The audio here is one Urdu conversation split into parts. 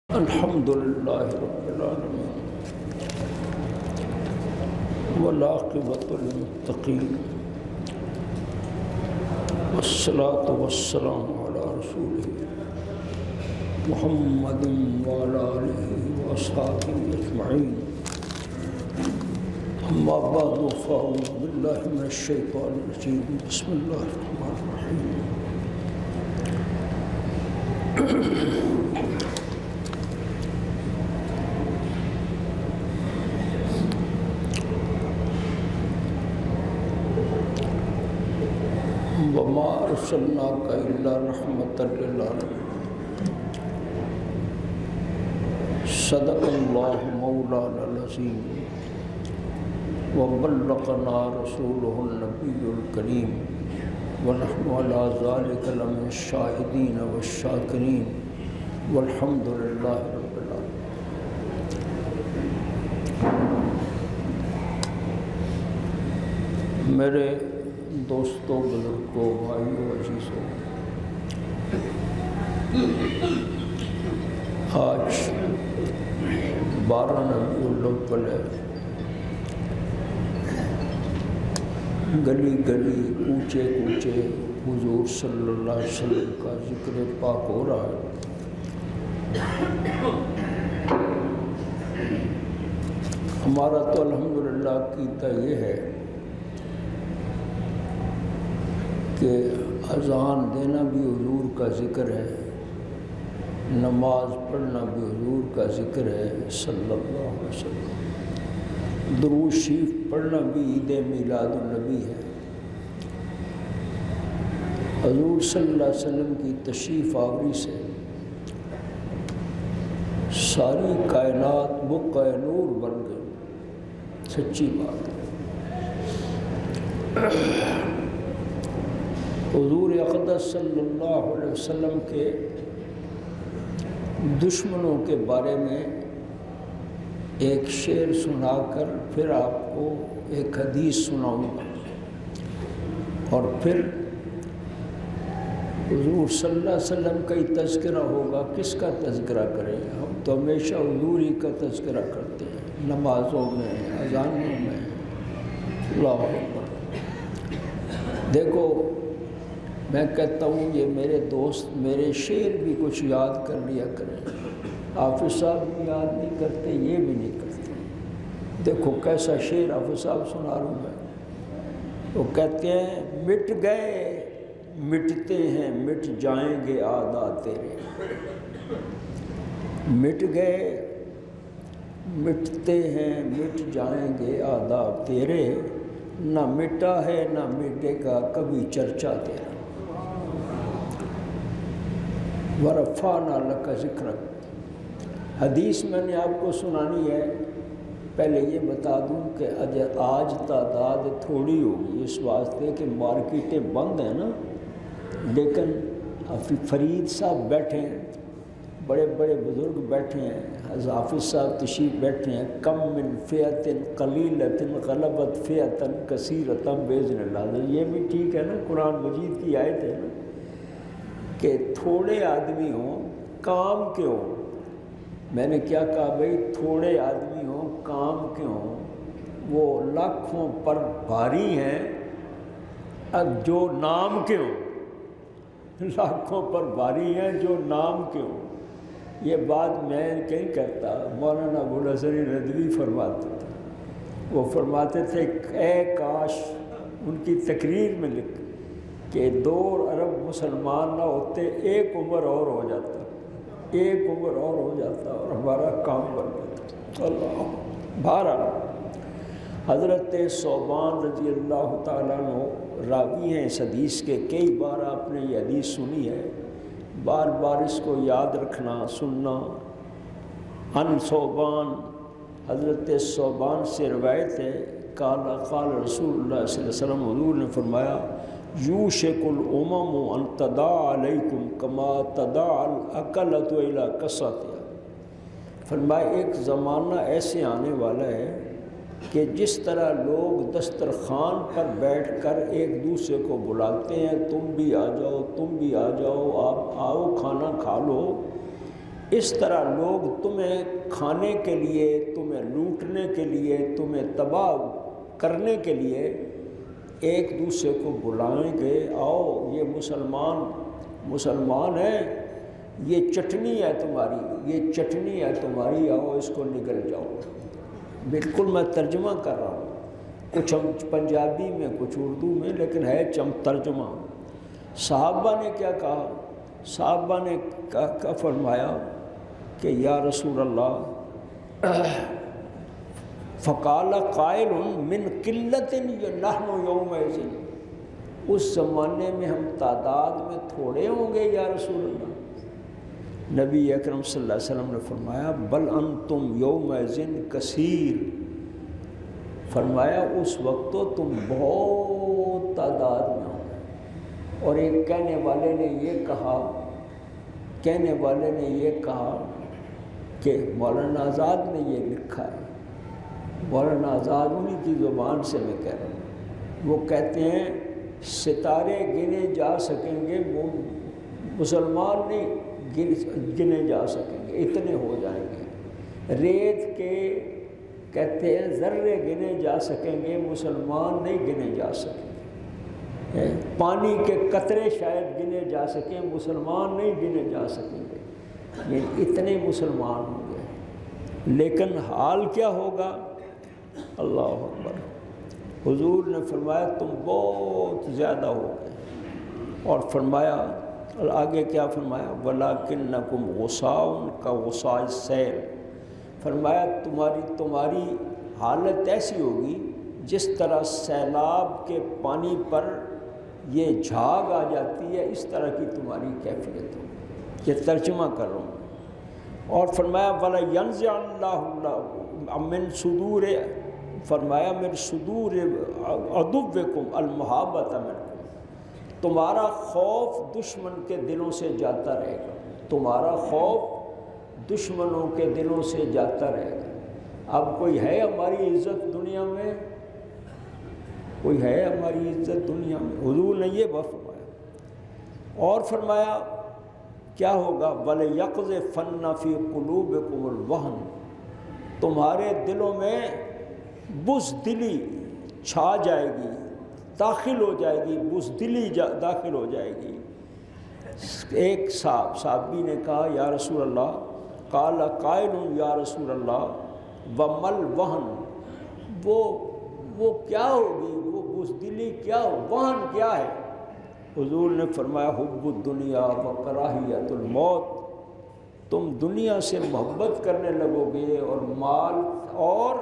الحمد للہ رب العالمین والعاقبۃ للمتقین والصلاۃ والسلام علی رسولہ محمد وعلی آلہ واصحابہ اجمعین اما بعد فاعوذ باللہ من الشیطان الرجیم بسم اللہ الرحمن الرحیم وما ارسلناک الا رحمۃ للعالمین صدق اللہ مولانا العظیم وبلغنا رسولہ النبی الکریم ونحن علی ذلک لمن الشاہدین والشاکرین والحمد للہ رب العالمین۔ میرے دوستوں، بزرگوں، بھائیوں، عزیزوں، آج 12 ربیع الاول ہے۔ گلی گلی، کوچے کوچے حضور صلی اللہ علیہ وسلم کا ذکر پاک ہو رہا ہے۔ ہمارا تو الحمدللہ عقیدہ یہ ہے کہ اذان دینا بھی حضور کا ذکر ہے، نماز پڑھنا بھی حضور کا ذکر ہے صلی اللہ علیہ وسلم، درود شریف پڑھنا بھی عید میلاد النبی ہے۔ حضور صلی اللہ علیہ وسلم کی تشریف آوری سے ساری کائنات بقع نور بن گئی، سچی بات ہے۔ حضور اقدس صلی اللہ علیہ وسلم کے دشمنوں کے بارے میں ایک شعر سنا کر پھر آپ کو ایک حدیث سناؤں گا، اور پھر حضور صلی اللہ علیہ وسلم کا ہی تذکرہ ہوگا۔ کس کا تذکرہ کریں؟ ہم تو ہمیشہ حضور ہی کا تذکرہ کرتے ہیں، نمازوں میں، اذانوں میں۔ اللہ اکبر۔ دیکھو، میں کہتا ہوں یہ میرے دوست میرے شعر بھی کچھ یاد کر لیا کریں۔ حافظ صاحب بھی یاد نہیں کرتے، یہ بھی نہیں کرتے۔ دیکھو کیسا شعر حافظ صاحب سنا رہا ہوں میں۔ وہ کہتے ہیں مٹ گئے مٹتے ہیں مٹ جائیں گے آداب تیرے، مٹ گئے مٹتے ہیں مٹ جائیں گے آداب تیرے، نہ مٹا ہے نہ مٹے گا کبھی چرچا تیرا، ورفعنا لک ذکرک۔ حدیث میں نے آپ کو سنانی ہے۔ پہلے یہ بتا دوں کہ آج تعداد تھوڑی ہوگی، اس واسطے کہ مارکیٹیں بند ہیں نا، لیکن فرید صاحب بیٹھے ہیں، بڑے بڑے بزرگ بیٹھے ہیں، حافظ صاحب تشریف بیٹھے ہیں۔ کم من فئۃ قلیلۃ غلبت فئۃ کثیرۃ باذن اللہ۔ یہ بھی ٹھیک ہے نا، قرآن مجید کی آیت ہے نا کہ تھوڑے آدمی ہوں کام کے ہوں۔ میں نے کیا کہا بھائی؟ تھوڑے آدمی ہوں کام کے ہوں، وہ لاکھوں پر بھاری ہیں اب جو نام کے ہوں، لاکھوں پر بھاری ہیں جو نام کے ہوں۔ یہ بات میں کہیں کرتا، مولانا ابوالحسن ندوی فرماتے تھے۔ وہ فرماتے تھے اے کاش، ان کی تقریر میں لکھ کہ 2 ارب مسلمان نہ ہوتے، ایک عمر اور ہو جاتا، ایک عمر اور ہو جاتا اور ہمارا کام بن جاتا۔ اللہ بہرحال حضرت ثوبان رضی اللہ تعالیٰ عنہ راوی ہیں اس حدیث کے۔ کئی بار آپ نے یہ حدیث سنی ہے، بار بار اس کو یاد رکھنا، سننا۔ ان ثوبان، حضرت ثوبان سے روایت ہے، قال رسول اللہ صلی اللہ علیہ وسلم، حضور نے فرمایا یوشک الامم ان تداعی علیکم کما تداعی الاکلۃ الی کساتها۔ فرمایا ایک زمانہ ایسے آنے والا ہے کہ جس طرح لوگ دسترخوان پر بیٹھ کر ایک دوسرے کو بلاتے ہیں، تم بھی آ جاؤ، تم بھی آ جاؤ، آپ آؤ کھانا کھا لو، اس طرح لوگ تمہیں کھانے کے لیے، تمہیں لوٹنے کے لیے، تمہیں تباہ کرنے کے لیے ایک دوسرے کو بلائیں گے، آؤ یہ مسلمان ہیں، یہ چٹنی ہے تمہاری، یہ چٹنی ہے تمہاری، آؤ اس کو نگل جاؤ۔ بالکل میں ترجمہ کر رہا ہوں، کچھ پنجابی میں کچھ اردو میں، لیکن ہے ترجمہ۔ صحابہ نے کیا کہا؟ صحابہ نے کیا فرمایا کہ یا رسول اللہ، فقال قائل من قلت نحن یومئذ، اس زمانے میں ہم تعداد میں تھوڑے ہوں گے یا رسول اللہ؟ نبی اکرم صلی اللہ علیہ وسلم نے فرمایا بل انتم یومئذ کثیر، فرمایا اس وقت تو تم بہت تعداد میں ہو۔ اور ایک کہنے والے نے یہ کہا کہ مولانا آزاد نے یہ لکھا ہے، مولانا آزاد انہیں کی زبان سے میں کہہ رہا ہوں، وہ کہتے ہیں ستارے گنے جا سکیں گے، مسلمان نہیں گنے جا سکیں گے، اتنے ہو جائیں گے۔ ریت کے کہتے ہیں ذرے گنے جا سکیں گے، مسلمان نہیں گنے جا سکیں گے۔ پانی کے قطرے شاید گنے جا سکیں، مسلمان نہیں گنے جا سکیں گے، یہ اتنے مسلمان ہوں گے۔ لیکن حال کیا ہوگا؟ اللہ اکبر، حضور نے فرمایا تم بہت زیادہ ہو گئے، اور فرمایا، اور آگے کیا فرمایا؟ وَلَكِنَّكُمْ غُصَاءٌ كَغُصَاءِ السَّيْلِ، فرمایا تمہاری حالت ایسی ہوگی جس طرح سیلاب کے پانی پر یہ جھاگ آ جاتی ہے، اس طرح کی تمہاری کیفیت ہو۔ یہ ترجمہ کر رہا ہوں۔ اور فرمایا وَلَيَنزِعَنَّ اللَّهُ مِن صُدُورِ، فرمایا من صدور عدوکم المحابۃ منکم، تمہارا خوف دشمن کے دلوں سے جاتا رہے گا، تمہارا خوف دشمنوں کے دلوں سے جاتا رہے گا۔ اب کوئی ہے ہماری عزت دنیا میں؟ کوئی ہے ہماری عزت دنیا میں؟ حضور نے یہ بات فرمایا۔ اور فرمایا کیا ہوگا؟ وَلَيَقْذِفَنَّ فِي قُلُوبِكُمُ الْوَهْنَ، تمہارے دلوں میں بزدلی چھا جائے گی، داخل ہو جائے گی، بزدلی داخل ہو جائے گی۔ ایک صحابی نے کہا یا رسول اللہ، قال قائل یا رسول اللہ ومل وہن، وہ کیا ہوگی، وہ بزدلی کیا ہو، وہن کیا ہے؟ حضور نے فرمایا حب الدنیا وکراہیت الموت، تم دنیا سے محبت کرنے لگو گے اور مال اور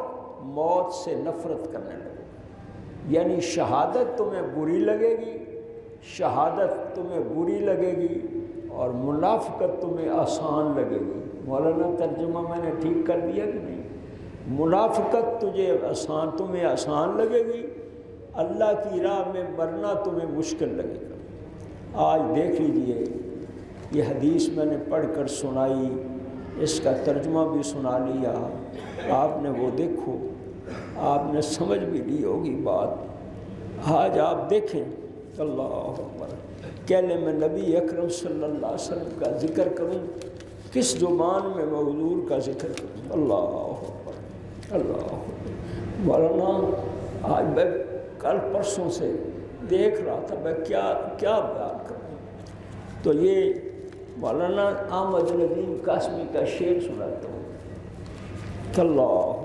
موت سے نفرت کرنے لگو گے۔ یعنی شہادت تمہیں بری لگے گی، شہادت تمہیں بری لگے گی، اور منافقت تمہیں آسان لگے گی۔ مولانا ترجمہ میں نے ٹھیک کر دیا کہ نہیں؟ منافقت تمہیں آسان لگے گی، اللہ کی راہ میں مرنا تمہیں مشکل لگے گا۔ آج دیکھ لیجئے، یہ حدیث میں نے پڑھ کر سنائی، اس کا ترجمہ بھی سنا لیا، آپ نے وہ دیکھو، آپ نے سمجھ بھی لی ہوگی بات۔ آج آپ دیکھیں، اللہ اکبر، کہلے میں نبی اکرم صلی اللہ علیہ وسلم کا ذکر کروں، کس زبان میں میں حضور کا ذکر کروں؟ اللہ اکبر، اللہ اکبر۔ مولانا آج میں کل پرسوں سے دیکھ رہا تھا میں کیا بیان کروں، تو یہ مولانا احمد ندیم قاسمی کا شعر سناتا ہوں۔ اللہ،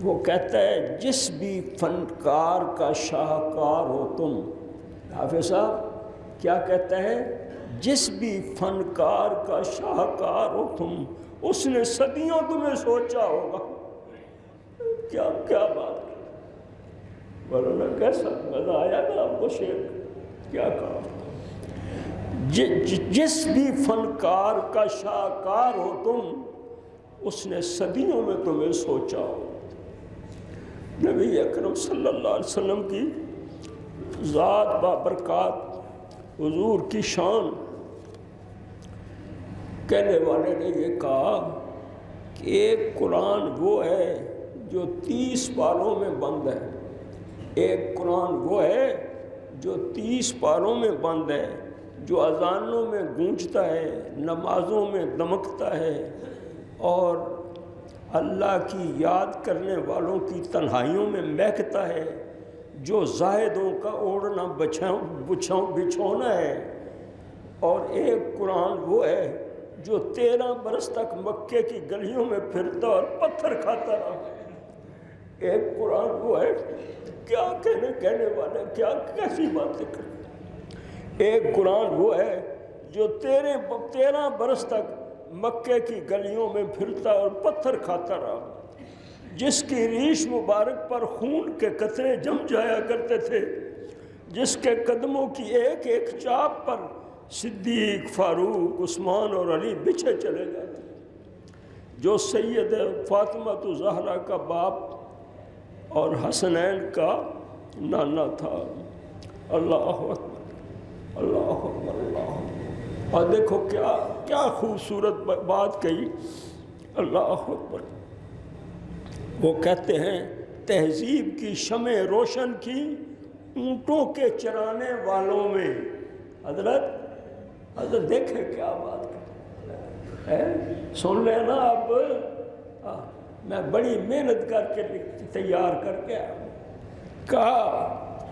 وہ کہتا ہے جس بھی فنکار کا شاہکار ہو تم، حافظ صاحب کیا کہتا ہے؟ جس بھی فنکار کا شاہکار ہو تم، اس نے صدیوں تمہیں سوچا ہوگا۔ کیا بات ہے مولانا، کیسا مزہ آیا نا آپ کو شعر، کیا کہا؟ جس بھی فنکار کا شاہکار ہو تم، اس نے صدیوں میں تمہیں سوچا ہو۔ نبی اکرم صلی اللہ علیہ وسلم کی ذات بابرکات، حضور کی شان، کہنے والے نے یہ کہا کہ ایک قرآن وہ ہے جو 30 پاروں میں بند ہے، ایک قرآن وہ ہے جو 30 پاروں میں بند ہے، جو اذانوں میں گونجتا ہے، نمازوں میں دمکتا ہے، اور اللہ کی یاد کرنے والوں کی تنہائیوں میں مہکتا ہے، جو زاہدوں کا اوڑھنا بچھونا ہے، اور ایک قرآن وہ ہے جو 13 برس تک مکے کی گلیوں میں پھرتا اور پتھر کھاتا رہا۔ ایک قرآن وہ ہے، کیا کہنے والے کیا کیسی باتیں کرتے۔ ایک قرآن وہ ہے جو 13 برس تک مکے کی گلیوں میں پھرتا اور پتھر کھاتا رہا، جس کی ریش مبارک پر خون کے قطرے جم جایا کرتے تھے، جس کے قدموں کی ایک ایک چاپ پر صدیق، فاروق، عثمان اور علی بچھے چلے جاتے، جو سید فاطمہ زہرا کا باپ اور حسنین کا نانا تھا۔ اللہ اکبر، اللہ اکبر، اللہ اکبر۔ اور دیکھو کیا خوبصورت بات کہی، اللہ اکبر۔ وہ کہتے ہیں تہذیب کی شمع روشن کی اونٹوں کے چرانے والوں میں۔ حضرت دیکھیں کیا بات ہے، سن لینا اب، میں بڑی محنت کر کے تیار کر کے کہا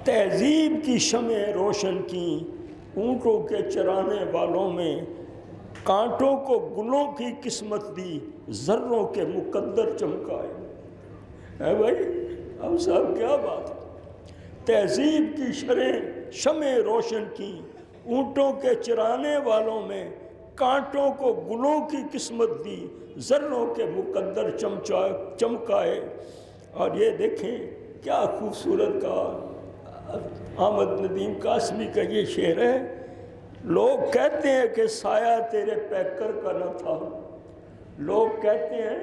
تہذیب کی شمع روشن کی اونٹوں کے چرانے والوں میں، کانٹوں کو گلوں کی قسمت دی، ذروں کے مقدر چمکائے۔ ہے بھائی ہم صاحب کیا بات ہے، تہذیب کی شمع روشن کی اونٹوں کے چرانے والوں میں، کانٹوں کو گلوں کی قسمت دی، ذروں کے مقدر چمکائے۔ اور یہ دیکھیں کیا خوبصورت کا احمد ندیم قاسمی کا یہ شعر ہے۔ لوگ کہتے ہیں کہ سایہ تیرے پیکر کا نہ تھا، لوگ کہتے ہیں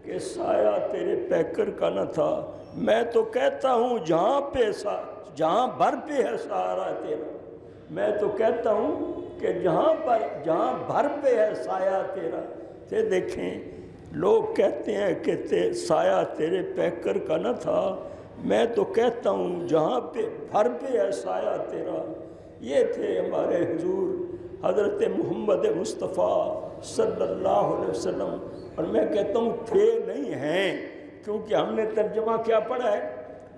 کہ سایہ تیرے پیکر کا نہ تھا، میں تو کہتا ہوں جہاں بھر پہ ہے سہارا تیرا، میں تو کہتا ہوں کہ جہاں بھر پہ ہے سایہ تیرا۔ یہ دیکھیں لوگ کہتے ہیں کہ سایہ تیرے پیکر کا نہ تھا، میں تو کہتا ہوں جہاں پہ بھر پہ ہے سایہ تیرا۔ یہ تھے ہمارے حضور حضرت محمد مصطفیٰ صلی اللہ علیہ وسلم، اور میں کہتا ہوں تھے نہیں ہیں، کیونکہ ہم نے ترجمہ کیا پڑھا ہے،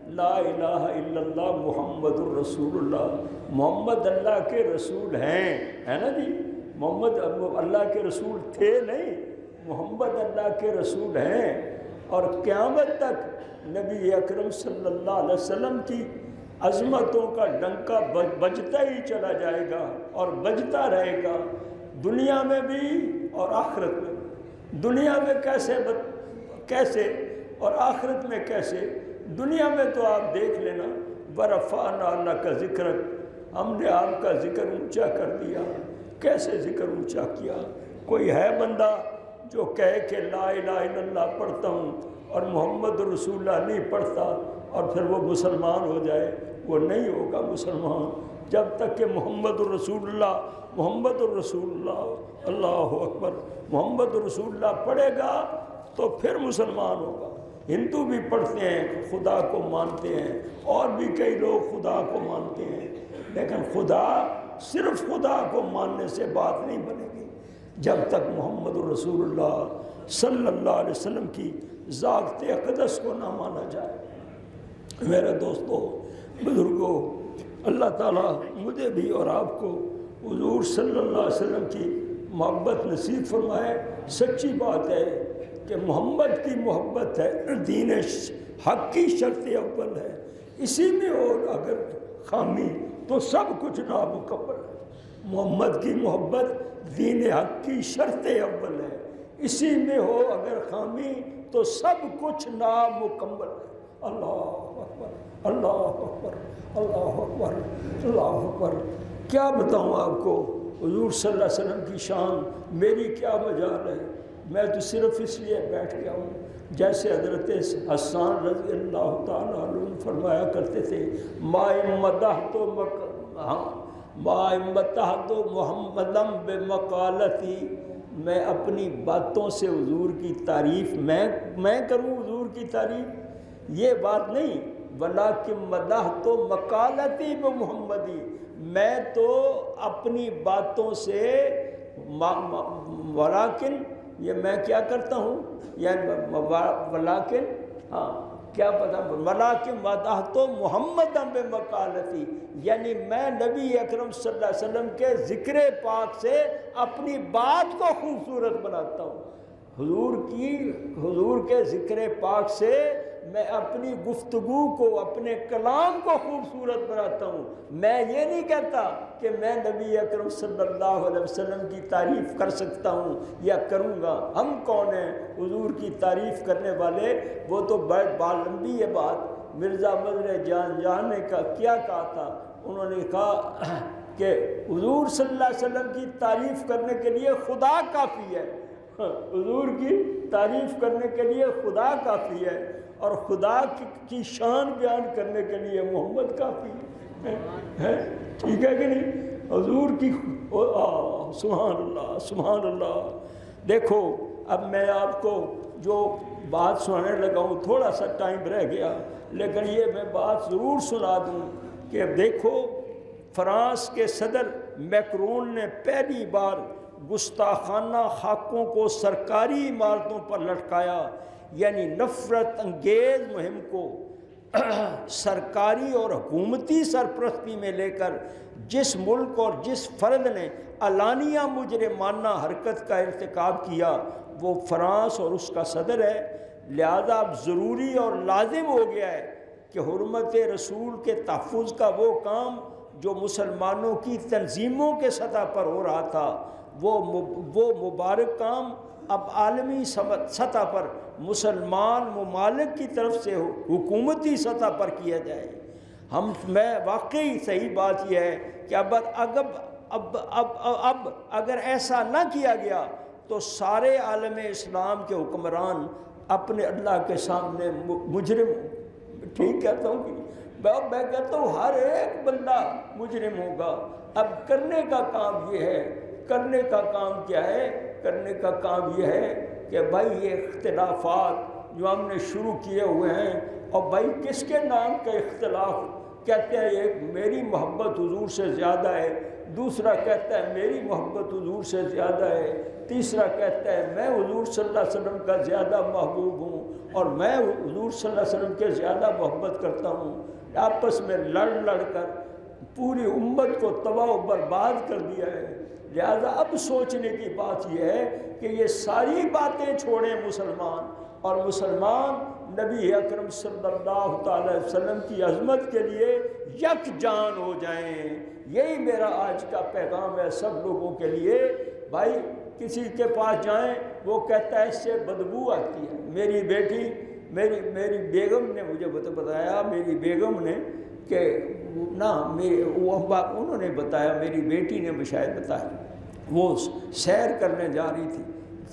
لا الہ الا اللہ محمد الرسول اللہ، محمد اللہ کے رسول ہیں، ہے نا جی، محمد اللہ کے رسول تھے نہیں، محمد اللہ کے رسول ہیں، اور قیامت تک نبی اکرم صلی اللہ علیہ وسلم کی عظمتوں کا ڈنکا بجتا ہی چلا جائے گا اور بجتا رہے گا، دنیا میں بھی اور آخرت میں بھی۔ دنیا میں کیسے اور آخرت میں کیسے؟ دنیا میں تو آپ دیکھ لینا، وَرَفَعْنَا لَكَ ذِكْرَكَ، ہم نے آپ کا ذکر اونچا کر دیا۔ کیسے ذکر اونچا کیا؟ کوئی ہے بندہ جو کہے کہ لا الہ الا اللہ پڑھتا ہوں اور محمد رسول اللہ نہیں پڑھتا اور پھر وہ مسلمان ہو جائے؟ وہ نہیں ہوگا مسلمان جب تک کہ محمد الرسول اللہ، اللہ اکبر، محمد رسول اللہ پڑھے گا تو پھر مسلمان ہوگا۔ ہندو بھی پڑھتے ہیں، خدا کو مانتے ہیں، اور بھی کئی لوگ خدا کو مانتے ہیں، لیکن صرف خدا کو ماننے سے بات نہیں بنے گی جب تک محمد رسول اللہ صلی اللہ علیہ وسلم کی ذات اقدس کو نہ مانا جائے۔ میرے دوستو، بزرگوں، اللہ تعالیٰ مجھے بھی اور آپ کو حضور صلی اللہ علیہ وسلم کی محبت نصیب فرمائے۔ سچی بات ہے کہ محمد کی محبت ہے، دین حق کی شرط اول ہے، اسی میں اور اگر خامی تو سب کچھ نامکمل ہے۔ محمد کی محبت دین حق کی شرط اول ہے، اسی میں ہو اگر خامی تو سب کچھ نامکمل ہے۔ اللہ اکبر، اللہ اکبر، اللہ اکبر، اللہ اکبر۔ کیا بتاؤں آپ کو حضور صلی اللہ علیہ وسلم کی شان، میری کیا مجال ہے، میں تو صرف اس لیے بیٹھ گیا ہوں۔ جیسے حضرت حسان رضی اللہ تعالیٰ عنہ فرمایا کرتے تھے، ما امتحت محمدم بمقالتی، میں اپنی باتوں سے حضور کی تعریف میں کروں حضور کی تعریف، یہ بات نہیں، ولیکن مدحت مقالتی بمحمدی، میں تو اپنی باتوں سے ولیکن یہ میں کیا کرتا ہوں، یعنی ولیکن کیا پتا، ولیکن مدحت محمد بمقالتی، یعنی میں نبی اکرم صلی اللہ علیہ وسلم کے ذکر پاک سے اپنی بات کو خوبصورت بناتا ہوں، حضور کے ذکر پاک سے میں اپنی گفتگو کو، اپنے کلام کو خوبصورت بناتا ہوں۔ میں یہ نہیں کہتا کہ میں نبی اکرم صلی اللہ علیہ وسلم کی تعریف کر سکتا ہوں یا کروں گا۔ ہم کون ہیں حضور کی تعریف کرنے والے؟ وہ تو بڑا لمبی ہے بات۔ مرزا مظہر جان نے کیا کہا تھا؟ انہوں نے کہا کہ حضور صلی اللہ علیہ وسلم کی تعریف کرنے کے لیے خدا کافی ہے، حضور کی تعریف کرنے کے لیے خدا کافی ہے، اور خدا کی شان بیان کرنے کے لیے محمد کافی ہے۔ ٹھیک ہے کہ نہیں؟ حضور کی سبحان اللہ سبحان اللہ۔ دیکھو اب میں آپ کو جو بات سنانے لگا ہوں، تھوڑا سا ٹائم رہ گیا، لیکن یہ میں بات ضرور سنا دوں کہ دیکھو فرانس کے صدر میکرون نے پہلی بار گستاخانہ خاکوں کو سرکاری عمارتوں پر لٹکایا، یعنی نفرت انگیز مہم کو سرکاری اور حکومتی سرپرستی میں لے کر جس ملک اور جس فرد نے علانیہ مجرمانہ حرکت کا ارتکاب کیا وہ فرانس اور اس کا صدر ہے۔ لہذا اب ضروری اور لازم ہو گیا ہے کہ حرمت رسول کے تحفظ کا وہ کام جو مسلمانوں کی تنظیموں کے سطح پر ہو رہا تھا، وہ مبارک کام اب عالمی سطح پر مسلمان ممالک کی طرف سے حکومتی سطح پر کیا جائے۔ میں واقعی صحیح بات یہ ہے کہ اب اگر ایسا نہ کیا گیا تو سارے عالم اسلام کے حکمران اپنے اللہ کے سامنے مجرم، ٹھیک کہتا ہوں کہ میں کہتا ہوں ہر ایک بندہ مجرم ہوگا۔ اب کرنے کا کام یہ ہے، کرنے کا کام کیا ہے؟ کرنے کا کام یہ ہے کہ بھائی یہ اختلافات جو ہم نے شروع کیے ہوئے ہیں، اور بھائی کس کے نام کا اختلاف؟ کہتے ہیں ایک میری محبت حضور سے زیادہ ہے، دوسرا کہتا ہے میری محبت حضور سے زیادہ ہے، تیسرا کہتا ہے میں حضور صلی اللہ علیہ وسلم کا زیادہ محبوب ہوں اور میں حضور صلی اللہ علیہ وسلم کے زیادہ محبت کرتا ہوں۔ آپس میں لڑ کر پوری امت کو تباہ و برباد کر دیا ہے۔ لہذا اب سوچنے کی بات یہ ہے کہ یہ ساری باتیں چھوڑیں مسلمان، اور مسلمان نبی اکرم صلی اللہ تعالی وسلم کی عظمت کے لیے یک جان ہو جائیں۔ یہی میرا آج کا پیغام ہے سب لوگوں کے لیے۔ بھائی کسی کے پاس جائیں، وہ کہتا ہے اس سے بدبو آتی ہے۔ میری بیٹی میری بیگم نے مجھے بتایا، میری بیگم نے کہ انہوں نے بتایا، میری بیٹی نے شاید بتایا، وہ سیر کرنے جا رہی تھی،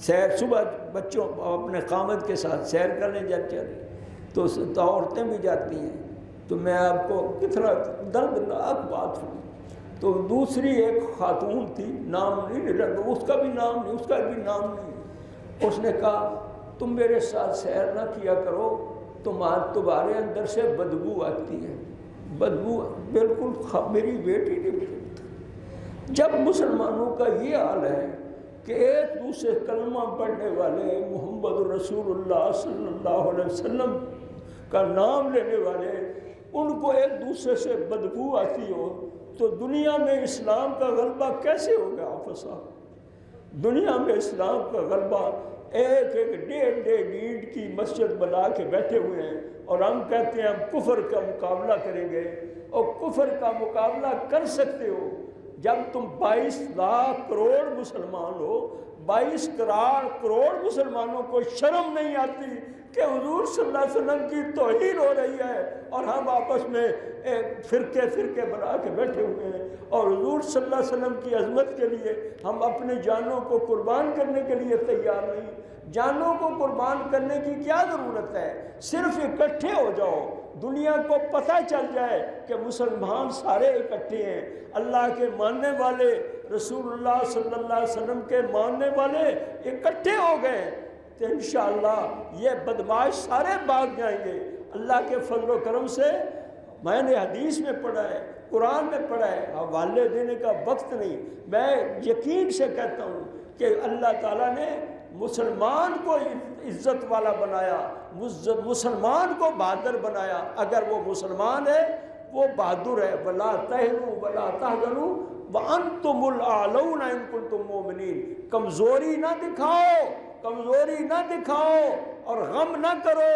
سیر صبح بچوں اپنے خامد کے ساتھ سیر کرنے جاتی تو عورتیں بھی جاتی ہیں، تو میں آپ کو کتنا دردناک بات ہوں۔ تو دوسری ایک خاتون تھی، نام نہیں، اس کا بھی نام نہیں، اس نے کہا تم میرے ساتھ سیر نہ کیا کرو، تمہارے اندر سے بدبو آتی ہے۔ بدبو بالکل میری بیٹی نے مجھے بتایا۔ جب مسلمانوں کا یہ حال ہے کہ ایک دوسرے کلمہ پڑھنے والے محمد رسول اللہ صلی اللہ علیہ وسلم کا نام لینے والے، ان کو ایک دوسرے سے بدبو آتی ہو، تو دنیا میں اسلام کا غلبہ کیسے ہوگا؟ آپس دنیا میں اسلام کا غلبہ ایک ڈیڑھ اینٹ کی مسجد بنا کے بیٹھے ہوئے ہیں، اور ہم کہتے ہیں ہم کفر کا مقابلہ کریں گے، اور کفر کا مقابلہ کر سکتے ہو جب تم 22 لاکھ کروڑ مسلمان ہو۔ 22 کروڑ مسلمانوں کو شرم نہیں آتی کہ حضور صلی اللہ علیہ وسلم کی توہین ہو رہی ہے، اور ہم آپس میں فرقے بنا کے بیٹھے ہوئے ہیں، اور حضور صلی اللہ علیہ وسلم کی عظمت کے لیے ہم اپنی جانوں کو قربان کرنے کے لیے تیار نہیں۔ جانوں کو قربان کرنے کی کیا ضرورت ہے؟ صرف اکٹھے ہو جاؤ، دنیا کو پتہ چل جائے کہ مسلمان سارے اکٹھے ہیں، اللہ کے ماننے والے، رسول اللہ صلی اللہ علیہ وسلم کے ماننے والے اکٹھے ہو گئے تو انشاءاللہ یہ بدماش سارے بھاگ جائیں گے۔ اللہ کے فضل و کرم سے میں نے حدیث میں پڑھا ہے قرآن میں پڑھا ہے، حوالے دینے کا وقت نہیں۔ میں یقین سے کہتا ہوں کہ اللہ تعالیٰ نے مسلمان کو عزت والا بنایا، مسلمان کو بہادر بنایا۔ اگر وہ مسلمان ہے وہ بہادر ہے۔ وَلَا تَهِنُوا وَلَا تَحْزَنُوا وَأَنْتُمُ الْأَعْلَوْنَ إِن كُنتُم مُؤْمِنِينَ۔ کمزوری نہ دکھاؤ، کمزوری نہ دکھاؤ اور غم نہ کرو،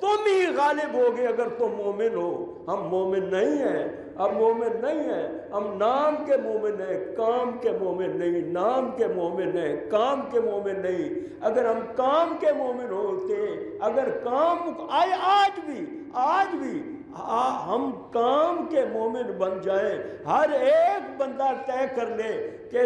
تم ہی غالب ہوگے اگر تم مومن ہو۔ ہم مومن نہیں ہیں، ہم مومن نہیں ہیں، ہم نام کے مومن ہیں، کام کے مومن نہیں۔ نام کے مومن ہیں، کام کے مومن نہیں۔ اگر ہم کام کے مومن ہوتے، اگر کام آج بھی ہم کام کے مومن بن جائیں، ہر ایک بندہ طے کر لے کہ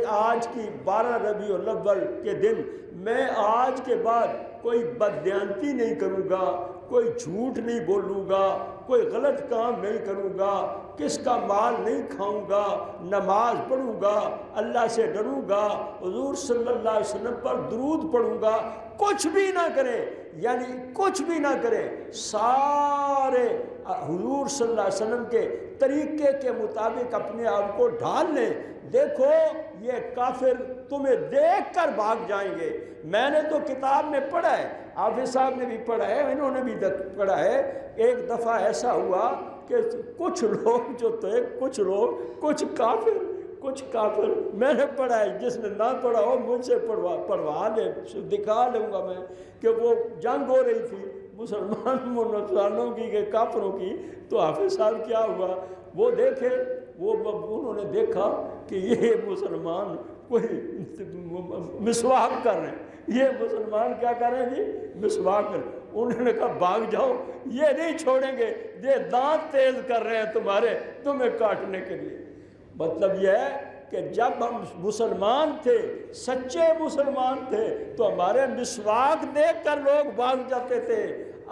آج کی 12 ربیع الاول کے دن میں آج کے بعد کوئی بددیانتی نہیں کروں گا، کوئی جھوٹ نہیں بولوں گا، کوئی غلط کام نہیں کروں گا، کس کا مال نہیں کھاؤں گا، نماز پڑھوں گا، اللہ سے ڈروں گا، حضور صلی اللہ علیہ وسلم پر درود پڑھوں گا۔ کچھ بھی نہ کرے، یعنی کچھ بھی نہ کرے، سارے حضور صلی اللہ علیہ وسلم کے طریقے کے مطابق اپنے آپ کو ڈھال لیں۔ دیکھو یہ کافر تمہیں دیکھ کر بھاگ جائیں گے۔ میں نے تو کتاب میں پڑھا ہے، حافظ صاحب نے بھی پڑھا ہے، انہوں نے بھی پڑھا ہے۔ ایک دفعہ ایسا ہوا کہ کچھ لوگ جو تھے، کچھ کافر میں نے پڑھا ہے، جس نے نہ پڑھا ہو مجھ سے پڑھوا لے، دکھا لوں گا میں کہ وہ جنگ ہو رہی تھی مسلمانوں کی کہ کافروں کی۔ تو حافظ صاحب کیا ہوا، وہ دیکھے، انہوں نے دیکھا کہ یہ مسلمان کوئی مسواک کر رہے ہیں، یہ مسلمان کیا کر رہے ہیں جی، مسواک کر رہے ہیں۔ انہوں نے کہا بھاگ جاؤ، یہ نہیں چھوڑیں گے، یہ دانت تیز کر رہے ہیں تمہیں کاٹنے کے لیے۔ مطلب یہ ہے کہ جب ہم مسلمان تھے، سچے مسلمان تھے، تو ہمارے مسواک دیکھ کر لوگ بھاگ جاتے تھے۔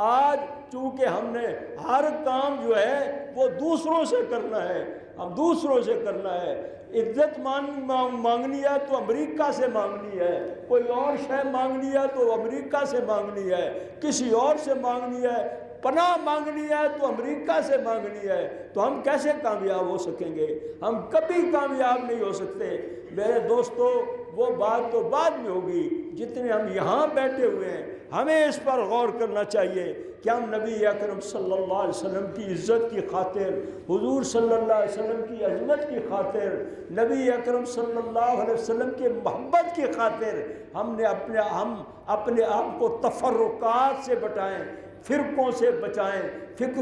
آج چونکہ ہم نے ہر کام جو ہے وہ دوسروں سے کرنا ہے، ہم دوسروں سے کرنا ہے۔ عزت مانگنی ہے تو امریکہ سے مانگنی ہے، کوئی اور شے مانگنی ہے تو امریکہ سے مانگنی ہے، کسی اور سے مانگنی ہے، پناہ مانگنی ہے تو امریکہ سے مانگنی ہے۔ تو ہم کیسے کامیاب ہو سکیں گے؟ ہم کبھی کامیاب نہیں ہو سکتے۔ میرے دوستو، وہ بات تو بعد میں ہوگی، جتنے ہم یہاں بیٹھے ہوئے ہیں ہمیں اس پر غور کرنا چاہیے کہ ہم نبی اکرم صلی اللہ علیہ وسلم کی عزت کی خاطر، حضور صلی اللہ علیہ وسلم کی عظمت کی خاطر، نبی اکرم صلی اللہ علیہ وسلم کی محبت کی خاطر ہم اپنے آپ کو تفرقات سے بچائیں، فرقوں سے بچائیں۔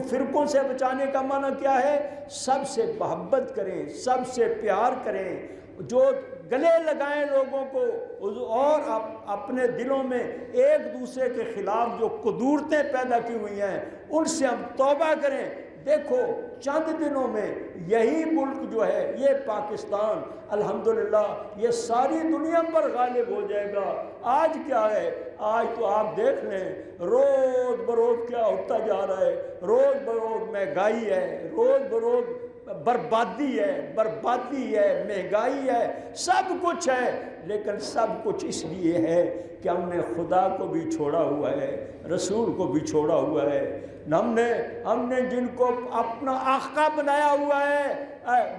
فرقوں سے بچانے کا معنی کیا ہے؟ سب سے محبت کریں، سب سے پیار کریں، جو گلے لگائیں لوگوں کو، اور اپنے دلوں میں ایک دوسرے کے خلاف جو قدورتیں پیدا کی ہوئی ہیں ان سے ہم توبہ کریں۔ دیکھو چند دنوں میں یہی ملک جو ہے، یہ پاکستان، الحمدللہ یہ ساری دنیا پر غالب ہو جائے گا۔ آج کیا ہے؟ آج تو آپ دیکھ لیں روز بروز کیا ہوتا جا رہا ہے، روز بروز مہنگائی ہے، روز بروز بربادی ہے، مہنگائی ہے، سب کچھ ہے، لیکن سب کچھ اس لیے ہے کہ ہم نے خدا کو بھی چھوڑا ہوا ہے، رسول کو بھی چھوڑا ہوا ہے۔ ہم نے جن کو اپنا آقا بنایا ہوا ہے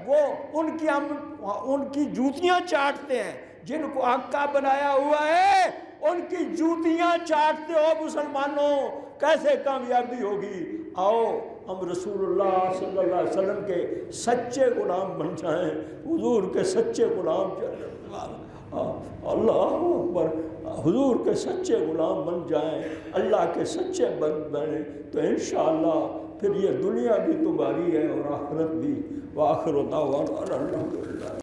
وہ ان کی جوتیاں چاٹتے ہیں، جن کو آقا بنایا ہوا ہے ان کی جوتیاں چاٹتے ہو مسلمانوں، کیسے کامیابی ہوگی؟ آؤ ہم رسول اللہ صلی اللہ علیہ وسلم کے سچے غلام بن جائیں، حضور کے سچے غلام، اللہ اکبر، حضور کے سچے غلام بن جائیں، اللہ کے سچے بنیں، تو انشاءاللہ پھر یہ دنیا بھی تمہاری ہے اور آخرت بھی۔ وآخر دعوانا الحمدللہ۔